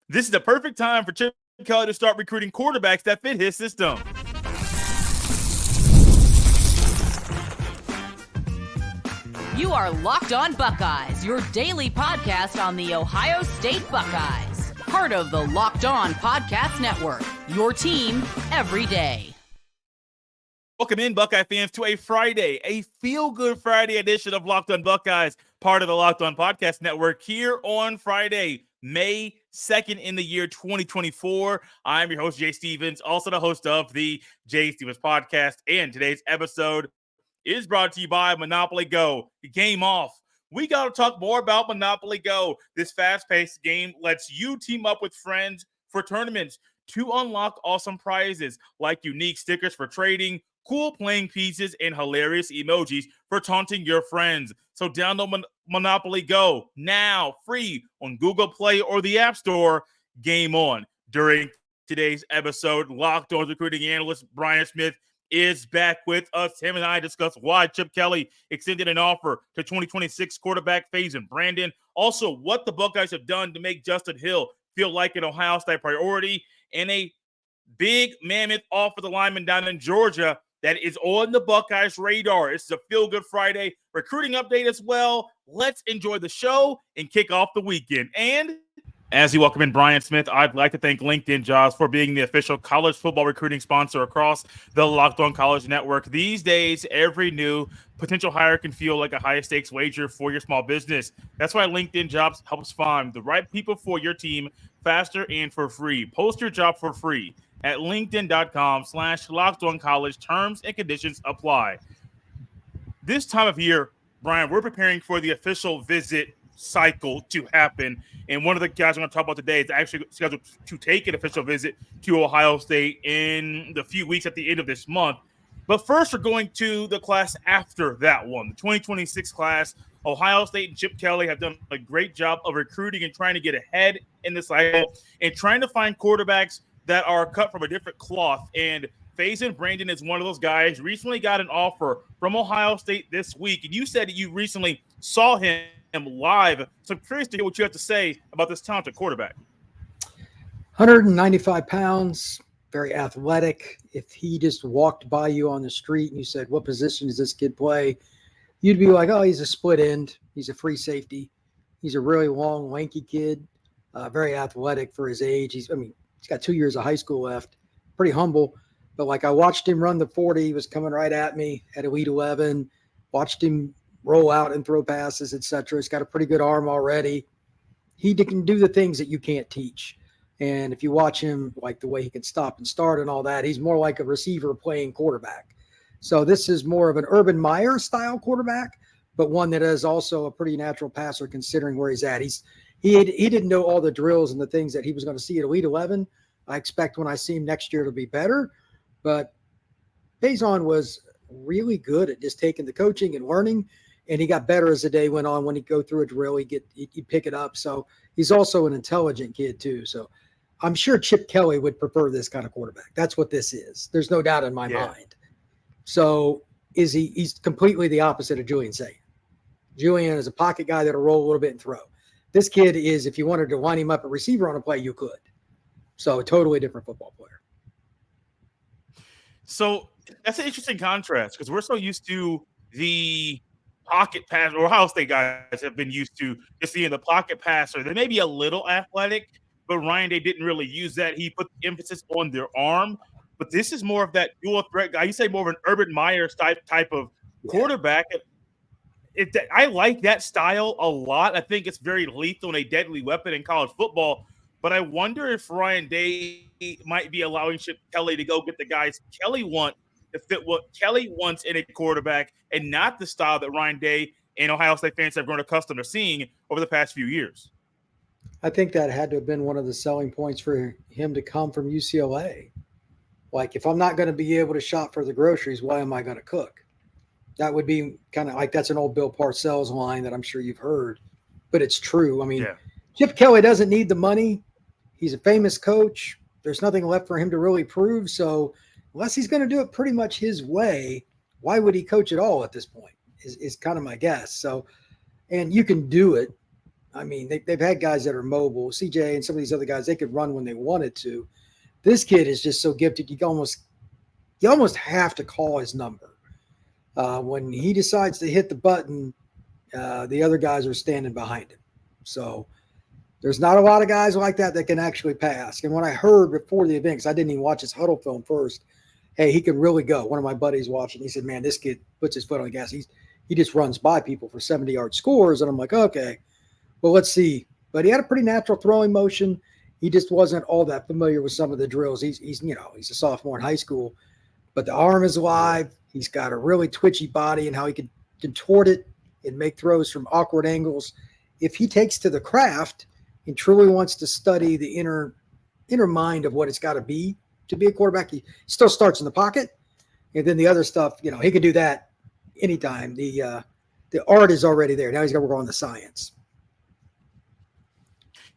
This is the perfect time for Chip Kelly to start recruiting quarterbacks that fit his system. You are Locked On Buckeyes, your daily podcast on the Ohio State Buckeyes. Part of the Locked On Podcast Network, your team every day. Welcome in, Buckeye fans, to a Friday, a feel-good Friday edition of Locked On Buckeyes, part of the Locked On Podcast Network, here on Friday, May 2nd in the year 2024. I'm your host, Jay Stevens, also the host of the Jay Stevens Podcast, and today's episode is brought to you by Monopoly Go. Game off. We got to talk more about Monopoly Go. This fast-paced game lets you team up with friends for tournaments to unlock awesome prizes like unique stickers for trading, cool playing pieces, and hilarious emojis for taunting your friends. So download Monopoly Go now, free on Google Play or the App Store. Game on. During today's episode, Locked On recruiting analyst Brian Smith is back with us. Him and I discuss why Chip Kelly extended an offer to 2026 quarterback Faizon Brandon. Also, what the Buckeyes have done to make Justin Hill feel like an Ohio State priority, and a big mammoth offer the lineman down in Georgia that is on the Buckeyes' radar. It's a feel-good Friday recruiting update as well. Let's enjoy the show and kick off the weekend. And as you welcome in Brian Smith, I'd like to thank LinkedIn Jobs for being the official college football recruiting sponsor across the Locked On College Network. These days, every new potential hire can feel like a high-stakes wager for your small business. That's why LinkedIn Jobs helps find the right people for your team faster and for free. Post your job for free at linkedin.com/LockedOnCollege. Terms and conditions apply. This time of year, Brian, we're preparing for the official visit cycle to happen. And one of the guys I'm going to talk about today is actually scheduled to take an official visit to Ohio State in the few weeks at the end of this month. But first, we're going to the class after that one, the 2026 class. Ohio State and Chip Kelly have done a great job of recruiting and trying to get ahead in the cycle and trying to find quarterbacks that are cut from a different cloth. And Faizon Brandon is one of those guys. Recently got an offer from Ohio State this week. And you said that you recently saw him live. So I'm curious to hear what you have to say about this talented quarterback. 195 pounds, very athletic. If he just walked by you on the street and you said, what position does this kid play? You'd be like, oh, he's a split end. He's a free safety. He's a really long, lanky kid, very athletic for his age. He's got 2 years of high school left. Pretty humble. But like I watched him run the 40. He was coming right at me at Elite 11. Watched him roll out and throw passes, etc. He's got a pretty good arm already. He can do the things that you can't teach. And if you watch him, like the way he can stop and start and all that, he's more like a receiver playing quarterback. So this is more of an Urban Meyer style quarterback, but one that is also a pretty natural passer considering where he's at. He didn't know all the drills and the things that he was going to see at Elite 11. I expect when I see him next year to be better. But Faizon was really good at just taking the coaching and learning, and he got better as the day went on. When he'd go through a drill, he'd pick it up. So he's also an intelligent kid too. So I'm sure Chip Kelly would prefer this kind of quarterback. That's what this is. There's no doubt in my mind. So he's completely the opposite of Julian Sagan. Julian is a pocket guy that'll roll a little bit and throw. This kid is, if you wanted to line him up a receiver on a play, you could. So a totally different football player. So that's an interesting contrast because we're so used to the pocket pass, or Ohio State guys have been used to just seeing the pocket passer. They may be a little athletic, but Ryan Day didn't really use that. He put the emphasis on their arm. But this is more of that dual threat guy. You say more of an Urban Meyer type of quarterback. I like that style a lot. I think it's very lethal and a deadly weapon in college football. But I wonder if Ryan Day might be allowing Chip Kelly to go get the guys Kelly wants to fit what Kelly wants in a quarterback and not the style that Ryan Day and Ohio State fans have grown accustomed to seeing over the past few years. I think that had to have been one of the selling points for him to come from UCLA. Like, if I'm not going to be able to shop for the groceries, why am I going to cook? That would be kind of like, that's an old Bill Parcells line that I'm sure you've heard, but it's true. I mean, Chip Kelly doesn't need the money. He's a famous coach. There's nothing left for him to really prove. So unless he's going to do it pretty much his way, why would he coach at all at this point is kind of my guess. So, and you can do it. I mean, they've had guys that are mobile. CJ and some of these other guys, they could run when they wanted to. This kid is just so gifted. You almost have to call his number. When he decides to hit the button, the other guys are standing behind him. So there's not a lot of guys like that can actually pass. And when I heard before the event, because I didn't even watch his huddle film first, hey, he can really go. One of my buddies watching, he said, man, this kid puts his foot on the gas. He just runs by people for 70-yard scores. And I'm like, okay, well, let's see. But he had a pretty natural throwing motion. He just wasn't all that familiar with some of the drills. He's a sophomore in high school, but the arm is alive. He's got a really twitchy body and how he can contort it and make throws from awkward angles. If he takes to the craft and truly wants to study the inner mind of what it's got to be a quarterback, he still starts in the pocket. And then the other stuff, he can do that anytime. The art is already there. Now he's got to work on the science.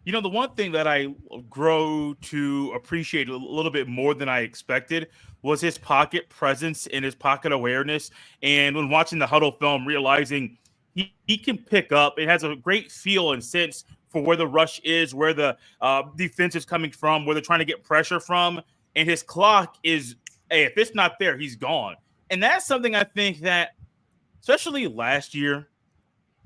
The one thing that I grow to appreciate a little bit more than I expected was his pocket presence and his pocket awareness. And when watching the huddle film, realizing he can pick up, it has a great feel and sense for where the rush is, where the defense is coming from, where they're trying to get pressure from. And his clock is, hey, if it's not there, he's gone. And that's something I think that, especially last year,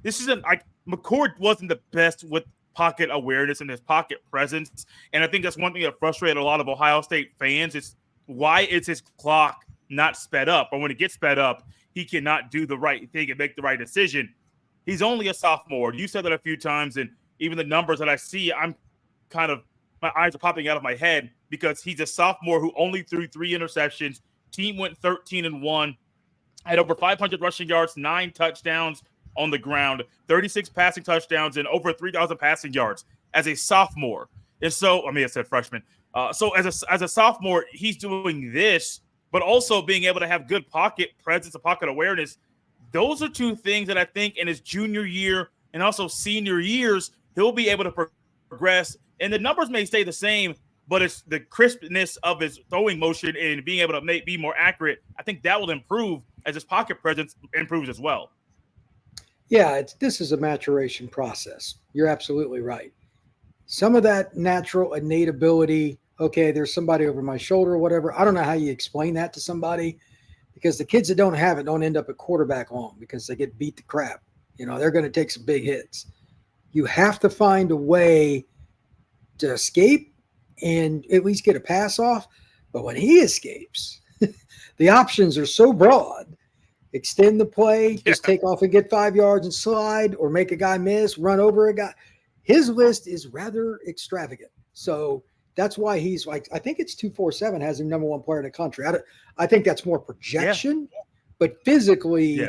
McCord wasn't the best with pocket awareness and his pocket presence. And I think that's one thing that frustrated a lot of Ohio State fans. It's why is his clock not sped up? Or when it gets sped up, he cannot do the right thing and make the right decision. He's only a sophomore. You said that a few times, and even the numbers that I see, my eyes are popping out of my head because he's a sophomore who only threw 3 interceptions. Team went 13-1, had over 500 rushing yards, 9 touchdowns on the ground, 36 passing touchdowns, and over 3,000 passing yards as a sophomore. And so, I said freshman. So as a sophomore, he's doing this, but also being able to have good pocket presence and pocket awareness. Those are 2 things that I think in his junior year and also senior years, he'll be able to progress. And the numbers may stay the same, but it's the crispness of his throwing motion and being able to be more accurate. I think that will improve as his pocket presence improves as well. Yeah, this is a maturation process. You're absolutely right. Some of that natural innate ability, okay, there's somebody over my shoulder or whatever. I don't know how you explain that to somebody because the kids that don't have it don't end up at quarterback long because they get beat to crap. They're going to take some big hits. You have to find a way to escape and at least get a pass off. But when he escapes, the options are so broad. Extend the play, just take off and get 5 yards and slide, or make a guy miss, run over a guy. His list is rather extravagant. So that's why he's like, I think it's 247 has the number 1 player in the country. I think that's more projection, but physically,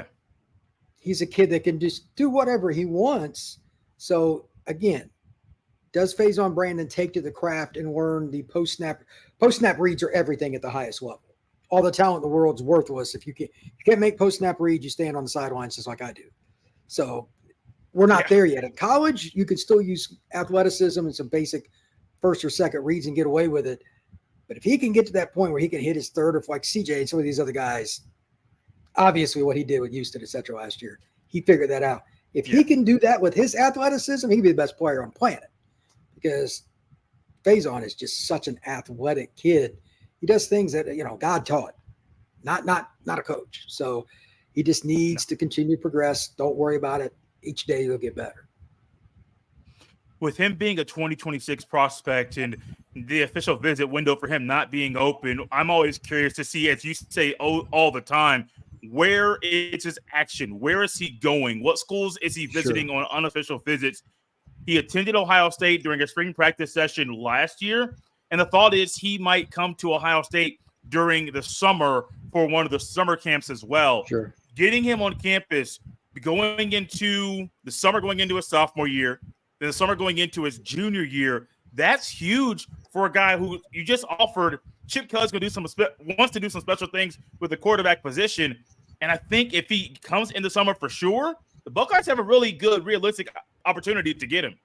he's a kid that can just do whatever he wants. So again, does Faizon Brandon take to the craft and learn the post-snap reads are everything at the highest level. All the talent in the world's worthless. If you can't make post-snap reads, you stand on the sidelines just like I do. So we're not there yet. In college, you could still use athleticism and some basic first or second reads and get away with it. But if he can get to that point where he can hit his third, or like CJ and some of these other guys, obviously what he did with Houston, et cetera, last year, he figured that out. If he can do that with his athleticism, he'd be the best player on the planet because Faizon is just such an athletic kid. He does things that, God taught, not a coach. So he just needs to continue to progress. Don't worry about it. Each day he'll get better. With him being a 2026 prospect and the official visit window for him not being open, I'm always curious to see, as you say all the time, where is his action? Where is he going? What schools is he visiting on unofficial visits? He attended Ohio State during a spring practice session last year. And the thought is he might come to Ohio State during the summer for one of the summer camps as well. Sure. Getting him on campus, going into the summer, going into his sophomore year, then the summer going into his junior year, that's huge for a guy who you just offered. Chip Kelly's going to wants to do some special things with the quarterback position. And I think if he comes in the summer for sure, the Buckeyes have a really good, realistic opportunity to get him.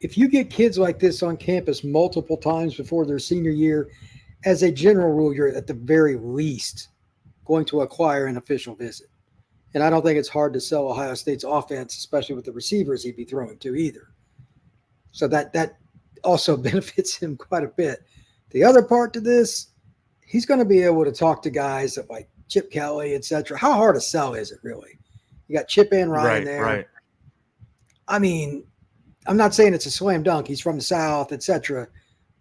If you get kids like this on campus multiple times before their senior year, as a general rule, you're at the very least going to acquire an official visit. And I don't think it's hard to sell Ohio State's offense, especially with the receivers he'd be throwing to either. So that also benefits him quite a bit. The other part to this, he's going to be able to talk to guys like Chip Kelly, et cetera. How hard a sell is it really? You got Chip and Ryan there. Right. I mean, I'm not saying it's a slam dunk. He's from the South, et cetera.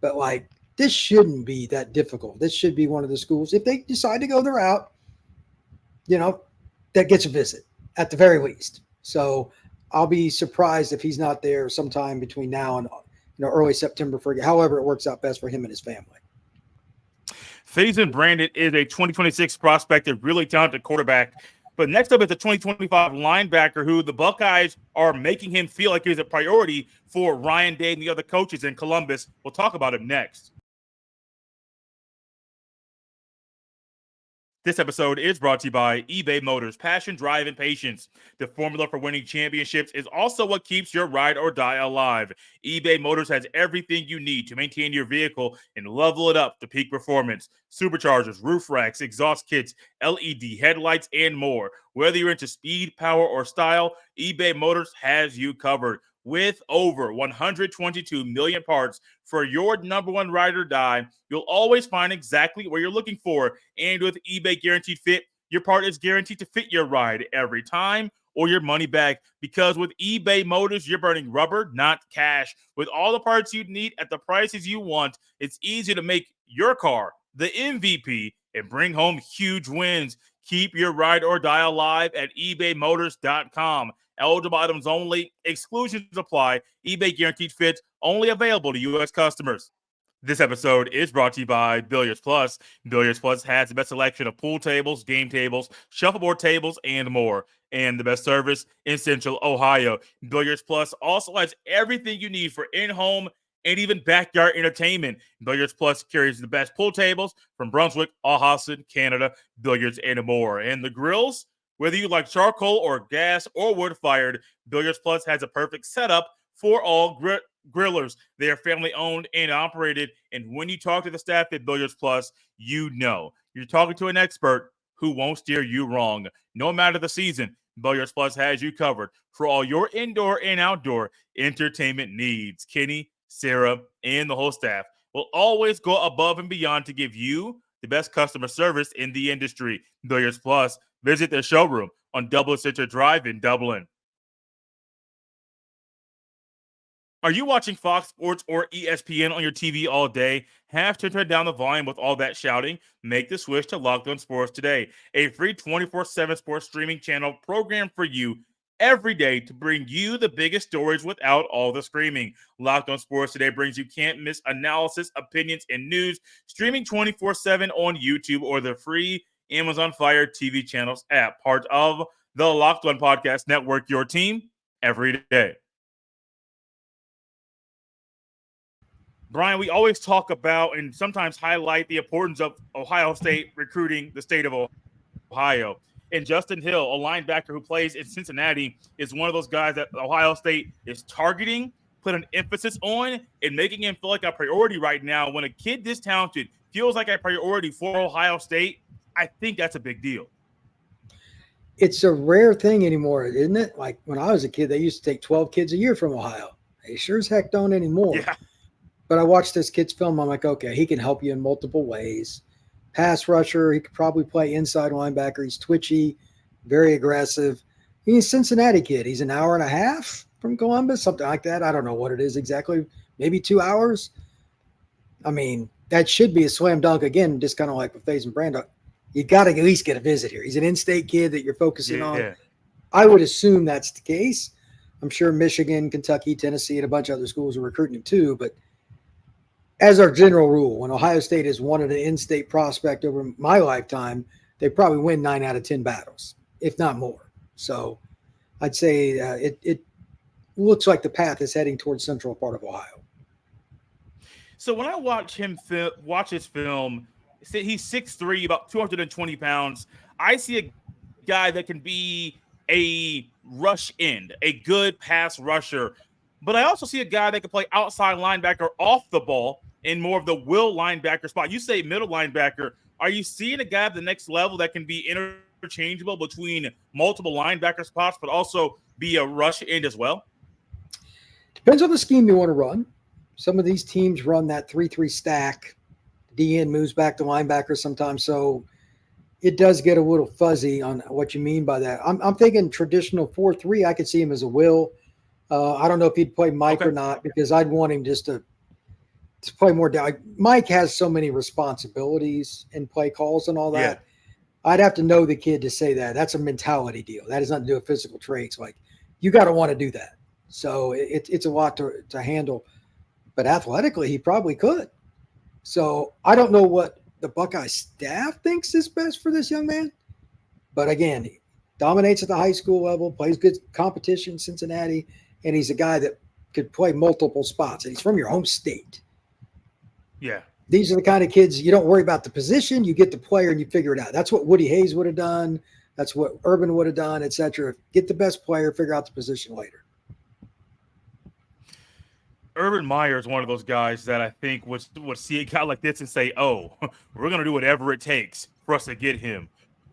But, like, this shouldn't be that difficult. This should be one of the schools, if they decide to go their route, that gets a visit at the very least. So I'll be surprised if he's not there sometime between now and early September, for however it works out best for him and his family. Faizon Brandon is a 2026 prospect, a really talented quarterback. But next up is the 2025 linebacker who the Buckeyes are making him feel like he's a priority for Ryan Day and the other coaches in Columbus. We'll talk about him next. This episode is brought to you by eBay Motors. Passion, drive, and patience. The formula for winning championships is also what keeps your ride or die alive. eBay Motors has everything you need to maintain your vehicle and level it up to peak performance. Superchargers, roof racks, exhaust kits, LED headlights, and more. Whether you're into speed, power, or style, eBay Motors has you covered. With over 122 million parts for your number one ride or die, you'll always find exactly what you're looking for. And with eBay Guaranteed Fit, your part is guaranteed to fit your ride every time or your money back. Because with eBay Motors, you're burning rubber, not cash. With all the parts you need at the prices you want, it's easy to make your car the MVP and bring home huge wins. Keep your ride or die alive at ebaymotors.com. Eligible items only. Exclusions apply. eBay Guaranteed Fit only available to U.S. customers. This episode is brought to you by Billiards Plus. Billiards Plus has the best selection of pool tables, game tables, shuffleboard tables, and more. And the best service in Central Ohio. Billiards Plus also has everything you need for in-home and even backyard entertainment. Billiards Plus carries the best pool tables from Brunswick, Ahausen, Canada, billiards, and more. And the grills? Whether you like charcoal or gas or wood-fired, Billiards Plus has a perfect setup for all grillers. They are family-owned and operated, and when you talk to the staff at Billiards Plus, you're talking to an expert who won't steer you wrong. No matter the season, Billiards Plus has you covered for all your indoor and outdoor entertainment needs. Kenny, Sarah, and the whole staff will always go above and beyond to give you the best customer service in the industry. Billiards Plus. Visit their showroom on Dublin Center Drive in Dublin. Are you watching Fox Sports or ESPN on your TV all day? Have to turn down the volume with all that shouting? Make the switch to Locked On Sports today, a free 24/7 sports streaming channel programmed for you every day to bring you the biggest stories without all the screaming. Locked On Sports Today brings you can't-miss analysis, opinions, and news, streaming 24/7 on YouTube or the free Amazon Fire TV channels app, part of the Locked On Podcast Network, your team every day. Brian, we always talk about and sometimes highlight the importance of Ohio State recruiting the state of Ohio. And Justin Hill, a linebacker who plays in Cincinnati, is one of those guys that Ohio State is targeting, put an emphasis on, and making him feel like a priority right now. When a kid this talented feels like a priority for Ohio State, I think that's a big deal. It's a rare thing anymore, isn't it? Like when I was a kid, they used to take 12 kids a year from Ohio. They sure as heck don't anymore. Yeah. But I watched this kid's film. I'm like, okay, he can help you in multiple ways. Pass rusher, he could probably play inside linebacker. He's twitchy, very aggressive. He's a Cincinnati kid. He's an hour and a half from Columbus, something like that. I don't know what it is exactly. Maybe 2 hours. I mean, that should be a slam dunk. Again, just kind of like with Faizon Brandon. You got to at least get a visit here. He's an in-state kid that you're focusing on. I would assume that's the case. I'm sure Michigan, Kentucky, Tennessee, and a bunch of other schools are recruiting him too. But as our general rule, when Ohio State has wanted an in-state prospect over my lifetime, they probably win 9 out of 10 battles, if not more. So I'd say it looks like the path is heading towards central part of Ohio. So when I watch his film, he's 6'3", about 220 pounds. I see a guy that can be a rush end, a good pass rusher. But I also see a guy that can play outside linebacker off the ball in more of the will linebacker spot. You say middle linebacker. Are you seeing a guy at the next level that can be interchangeable between multiple linebacker spots, but also be a rush end as well? Depends on the scheme you want to run. Some of these teams run that 3-3 stack. DN moves back to linebacker sometimes, so it does get a little fuzzy on what you mean by that. I'm thinking traditional 4-3. I could see him as a will. I don't know if he'd play Mike or not, because I'd want him just to play more down. Mike has so many responsibilities and play calls and all that. Yeah. I'd have to know the kid to say that. That's a mentality deal. That has nothing to do with physical traits. Like, you got to want to do that. So it's a lot to handle. But athletically, he probably could. So I don't know what the Buckeye staff thinks is best for this young man. But again, he dominates at the high school level, plays good competition in Cincinnati, and he's a guy that could play multiple spots. And he's from your home state. Yeah. These are the kind of kids, you don't worry about the position, you get the player and you figure it out. That's what Woody Hayes would have done. That's what Urban would have done, et cetera. Get the best player, figure out the position later. Urban Meyer is one of those guys that I think would see a guy like this and say, oh, we're going to do whatever it takes for us to get him.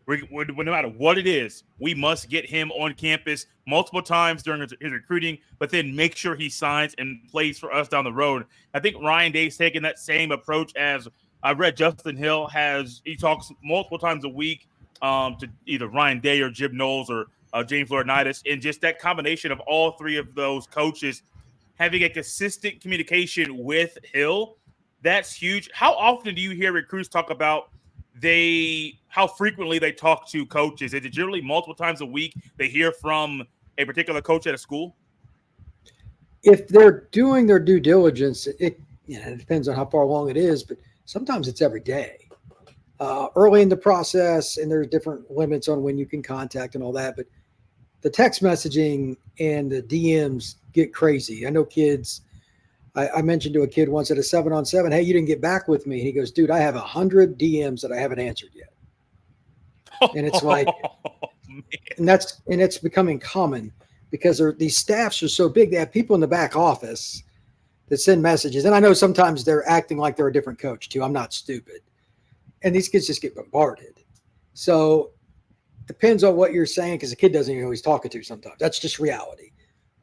No matter what it is, we must get him on campus multiple times during his recruiting, but then make sure he signs and plays for us down the road. I think Ryan Day's taking that same approach as I read Justin Hill has. He talks multiple times a week to either Ryan Day or Jim Knowles or James Laurinaitis, and just that combination of all three of those coaches having a consistent communication with Hill, that's huge. How often do you hear recruits talk about how frequently they talk to coaches? Is it generally multiple times a week they hear from a particular coach at a school? If they're doing their due diligence, it depends on how far along it is, but sometimes it's every day. Early in the process, and there's different limits on when you can contact and all that, but the text messaging and the DMs get crazy. I know kids, I mentioned to a kid once at a 7-on-7, hey, you didn't get back with me. And he goes, dude, I have 100 DMs that I haven't answered yet. And it's like, and it's becoming common because these staffs are so big. They have people in the back office that send messages. And I know sometimes they're acting like they're a different coach too. I'm not stupid. And these kids just get bombarded. So depends on what you're saying, because the kid doesn't even know who he's talking to sometimes. That's just reality.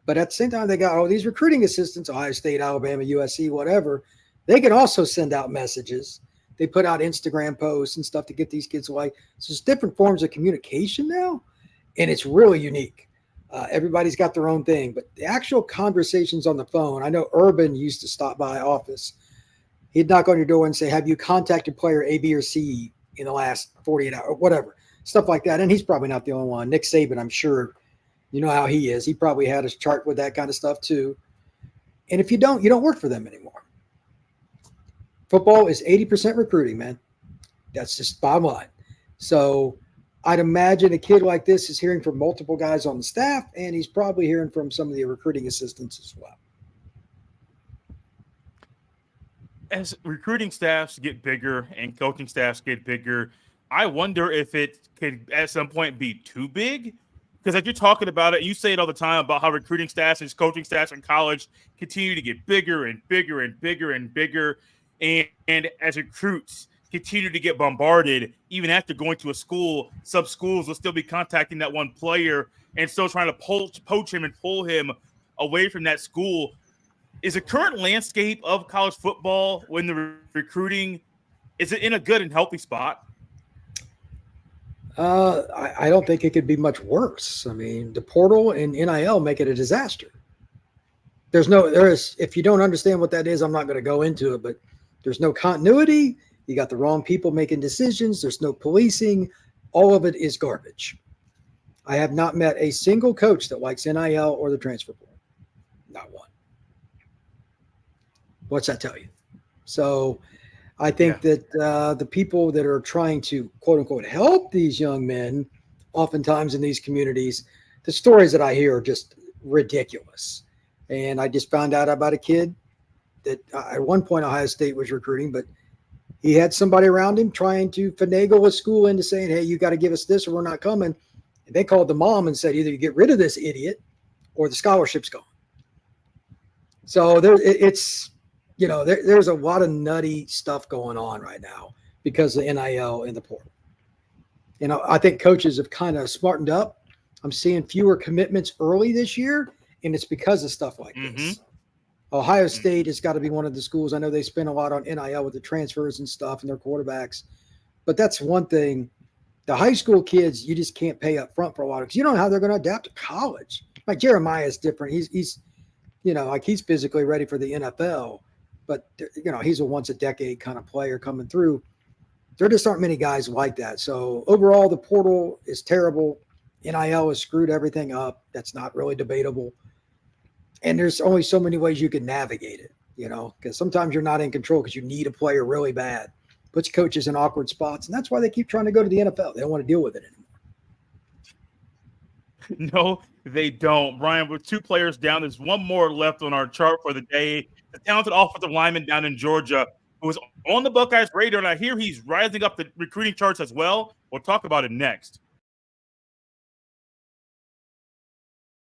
But at the same time, they got all these recruiting assistants, Ohio State, Alabama, USC, whatever. They can also send out messages. They put out Instagram posts and stuff to get these kids away. So there's different forms of communication now, and it's really unique. Everybody's got their own thing. But the actual conversations on the phone, I know Urban used to stop by office. He'd knock on your door and say, have you contacted player A, B, or C in the last 48 hours, or whatever, stuff like that. And he's probably not the only one. Nick Saban, I'm sure, you know how he is. He probably had a chart with that kind of stuff too. And if you don't work for them anymore. Football is 80% recruiting, man. That's just bottom line. So I'd imagine a kid like this is hearing from multiple guys on the staff, and he's probably hearing from some of the recruiting assistants as well. As recruiting staffs get bigger and coaching staffs get bigger, I wonder if it could at some point be too big. Because as you're talking about it, you say it all the time about how recruiting staffs and coaching staffs in college continue to get bigger and bigger and bigger and bigger. And as recruits continue to get bombarded, even after going to a school, some schools will still be contacting that one player and still trying to poach him and pull him away from that school. Is the current landscape of college football, when the recruiting, is it in a good and healthy spot? I don't think it could be much worse. I mean, the portal and NIL make it a disaster. If you don't understand what that is, I'm not going to go into it, but there's no continuity. You got the wrong people making decisions. There's no policing. All of it is garbage. I have not met a single coach that likes NIL or the transfer portal. Not one. What's that tell you? So I think that the people that are trying to, quote unquote, help these young men, oftentimes in these communities, the stories that I hear are just ridiculous. And I just found out about a kid that at one point Ohio State was recruiting, but he had somebody around him trying to finagle a school into saying, hey, you got to give us this or we're not coming. And they called the mom and said, either you get rid of this idiot or the scholarship's gone. So there's a lot of nutty stuff going on right now because of NIL and the portal. And I think coaches have kind of smartened up. I'm seeing fewer commitments early this year, and it's because of stuff like this. Ohio State has got to be one of the schools. I know they spend a lot on NIL with the transfers and stuff and their quarterbacks, but that's one thing. The high school kids, you just can't pay up front for a lot of, because you don't know how they're going to adapt to college. Like Jeremiah is different. He's like he's physically ready for the NFL, but he's a once a decade kind of player coming through. There just aren't many guys like that. So overall, the portal is terrible. NIL has screwed everything up. That's not really debatable. And there's only so many ways you can navigate it, because sometimes you're not in control because you need a player really bad. Puts coaches in awkward spots, and that's why they keep trying to go to the NFL. They don't want to deal with it anymore. No, they don't. Brian, with 2 players down, there's one more left on our chart for the day. The talented offensive lineman down in Georgia who was on the Buckeyes radar, and I hear he's rising up the recruiting charts as well. We'll talk about it next.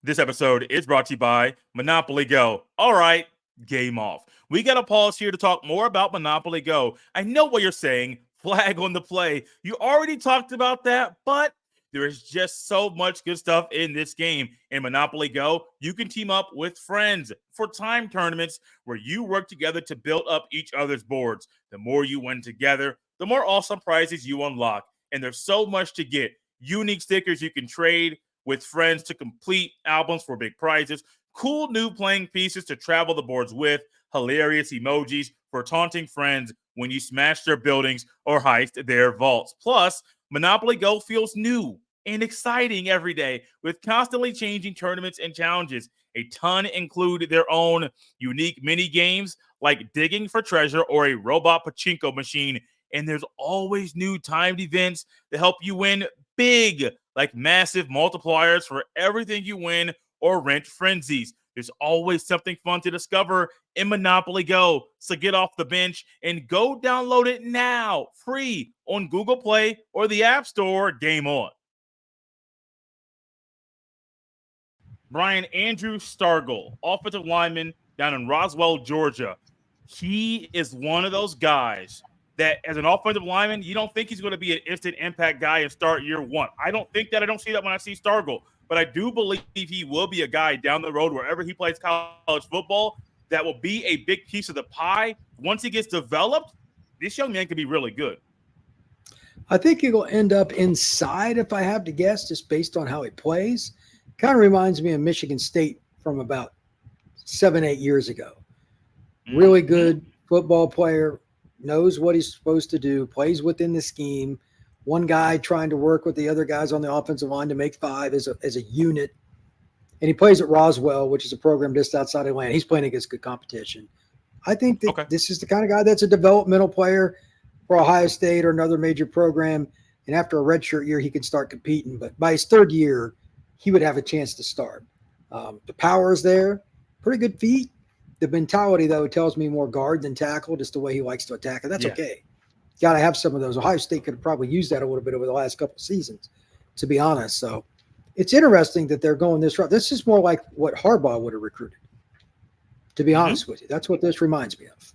This episode is brought to you by Monopoly Go. All right, game off. We got to pause here to talk more about Monopoly Go. I know what you're saying. Flag on the play. You already talked about that, but there is just so much good stuff in this game. In Monopoly Go, you can team up with friends for time tournaments where you work together to build up each other's boards. The more you win together, the more awesome prizes you unlock. And there's so much to get. Unique stickers you can trade with friends to complete albums for big prizes, cool new playing pieces to travel the boards with, hilarious emojis for taunting friends when you smash their buildings or heist their vaults. Plus, Monopoly Go feels new and exciting every day with constantly changing tournaments and challenges. A ton include their own unique mini games like digging for treasure or a robot pachinko machine. And there's always new timed events to help you win big, like massive multipliers for everything you win or rent frenzies. There's always something fun to discover in Monopoly Go. So get off the bench and go download it now, free on Google Play or the App Store. Game on. Brian, Andrew Stargel, offensive lineman down in Roswell, Georgia. He is one of those guys that as an offensive lineman, you don't think he's going to be an instant impact guy and start year one. I don't think that. I don't see that when I see Stargel. But I do believe he will be a guy down the road wherever he plays college football that will be a big piece of the pie. Once he gets developed, this young man can be really good. I think he'll end up inside, if I have to guess, just based on how he plays. Kind of reminds me of Michigan State from about 7-8 years ago. Really good football player, knows what he's supposed to do, plays within the scheme. One guy trying to work with the other guys on the offensive line to make 5 as a unit. And he plays at Roswell, which is a program just outside Atlanta. He's playing against good competition. I think that This is the kind of guy that's a developmental player for Ohio State or another major program. And after a redshirt year, he can start competing. But by his 3rd year, he would have a chance to start. The power is there. Pretty good feet. The mentality, though, tells me more guard than tackle, just the way he likes to attack. And that's okay. Got to have some of those. Ohio State could have probably used that a little bit over the last couple of seasons, to be honest. So it's interesting that they're going this route. This is more like what Harbaugh would have recruited, to be honest with you. That's what this reminds me of.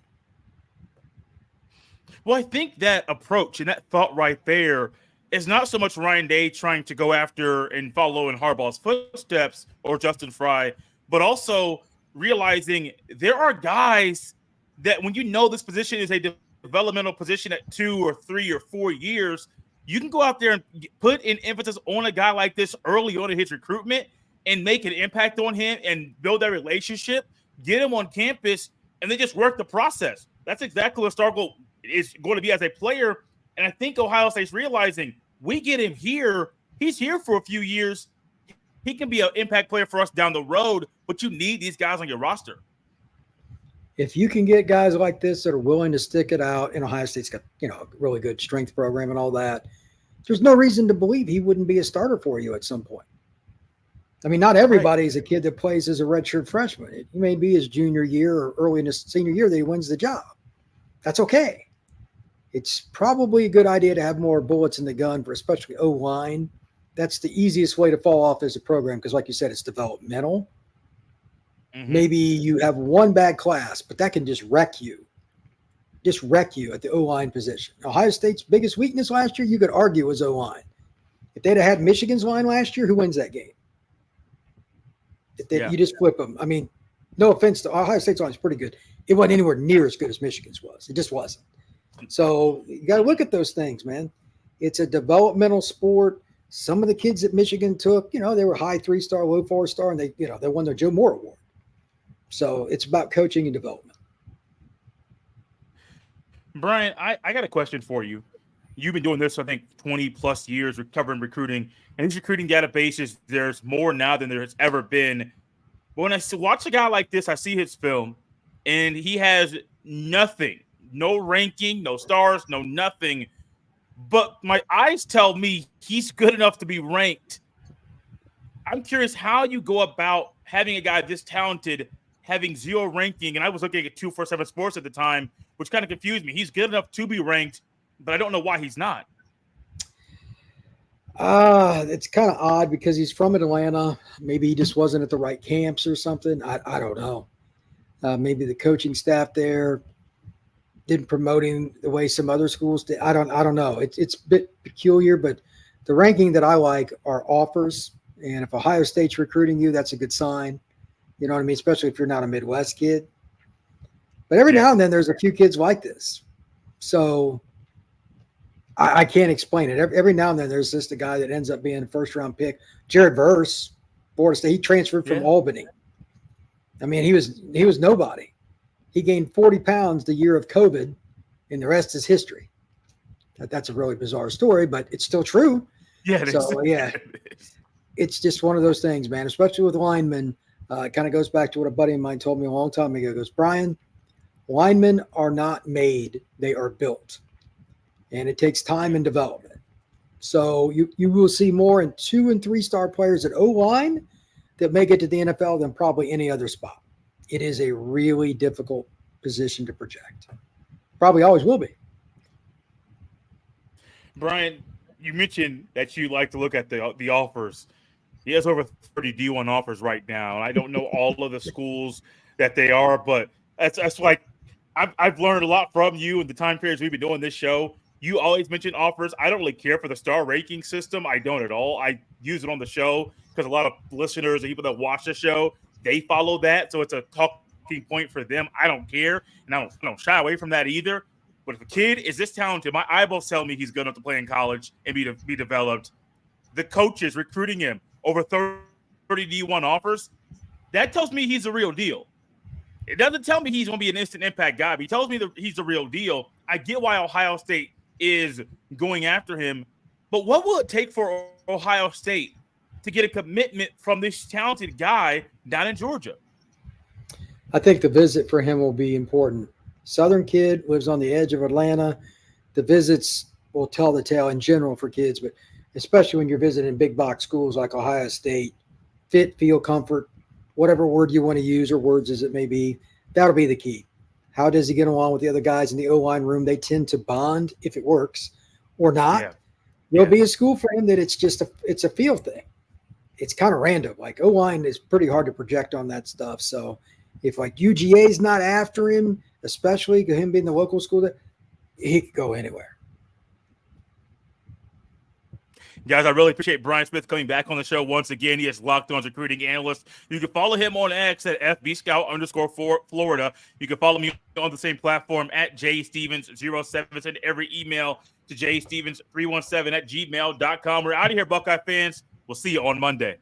Well, I think that approach and that thought right there is not so much Ryan Day trying to go after and follow in Harbaugh's footsteps or Justin Fry, but also realizing there are guys that when you know this position is a developmental position at 2 or 3 or 4 years, you can go out there and put an emphasis on a guy like this early on in his recruitment and make an impact on him and build that relationship, get him on campus, and then just work the process. That's exactly what Stargel is going to be as a player. And I think Ohio State's realizing we get him here. He's here for a few years. He can be an impact player for us down the road, but you need these guys on your roster. If you can get guys like this that are willing to stick it out, and Ohio State's got, a really good strength program and all that, there's no reason to believe he wouldn't be a starter for you at some point. I mean, not everybody is a kid that plays as a redshirt freshman. It may be his junior year or early in his senior year that he wins the job. That's okay. It's probably a good idea to have more bullets in the gun for especially O-line. That's the easiest way to fall off as a program because, like you said, it's developmental. Maybe you have one bad class, but that can just wreck you at the O-line position. Ohio State's biggest weakness last year, you could argue, was O-line. If they'd have had Michigan's line last year, who wins that game? You just flip them. I mean, no offense to Ohio State's line is pretty good. It wasn't anywhere near as good as Michigan's was. It just wasn't. So you got to look at those things, man. It's a developmental sport. Some of the kids that Michigan took, they were high 3-star, low 4-star, and they won their Joe Moore Award. So it's about coaching and development. Brian, I got a question for you. You've been doing this, I think, 20 plus years covering recruiting. And these recruiting databases, there's more now than there's ever been. But when I watch a guy like this, I see his film, and he has nothing, no ranking, no stars, no nothing. But my eyes tell me he's good enough to be ranked. I'm curious how you go about having a guy this talented having 0 ranking. And I was looking at 247 Sports at the time, which kind of confused me. He's good enough to be ranked, but I don't know why he's not. It's kind of odd because he's from Atlanta. Maybe he just wasn't at the right camps or something. I don't know. Maybe the coaching staff there didn't promote him the way some other schools did. I don't know. It's a bit peculiar, but the ranking that I like are offers. And if Ohio State's recruiting you, that's a good sign. You know what I mean? Especially if you're not a Midwest kid. But every now and then there's a few kids like this. So I can't explain it. Every now and then there's just a guy that ends up being a first-round pick. Jared Verse, Florida State, he transferred from Albany. I mean, he was nobody. He gained 40 pounds the year of COVID, and the rest is history. That's a really bizarre story, but it's still true. Yeah. It's just one of those things, man, especially with linemen. It kind of goes back to what a buddy of mine told me a long time ago. He goes, Brian, linemen are not made, they are built. And it takes time and development. So you will see more in 2- and 3-star players at O-line that make it to the NFL than probably any other spot. It is a really difficult position to project. Probably always will be. Brian, you mentioned that you like to look at the offers. He has over 30 D1 offers right now. I don't know all of the schools that they are, but that's like I've learned a lot from you in the time periods we've been doing this show. You always mention offers. I don't really care for the star ranking system. I don't at all. I use it on the show because a lot of listeners and people that watch the show, they follow that. So it's a talking point for them. I don't care. And I don't shy away from that either. But if a kid is this talented, my eyeballs tell me he's good enough to play in college and be developed. The coaches recruiting him over 30 D1 offers, that tells me he's a real deal. It doesn't tell me he's going to be an instant impact guy, but he tells me that he's the real deal. I get why Ohio State is going after him, but what will it take for Ohio State to get a commitment from this talented guy down in Georgia? I think the visit for him will be important. Southern kid, lives on the edge of Atlanta. The visits will tell the tale in general for kids, but especially when you're visiting big box schools like Ohio State. Fit, feel, comfort, whatever word you want to use or words as it may be, that'll be the key. How does he get along with the other guys in the O-line room? They tend to bond if it works or not. Yeah. There'll be a school for him that it's a feel thing. It's kind of random. Like O-line is pretty hard to project on that stuff. So if like UGA is not after him, especially him being the local school, he could go anywhere. Guys, I really appreciate Brian Smith coming back on the show once again. He is Locked On's recruiting analyst. You can follow him on X at FBScout_Florida. You can follow me on the same platform at jstevens07. Send every email to jstevens317 at gmail.com. We're out of here, Buckeye fans. We'll see you on Monday.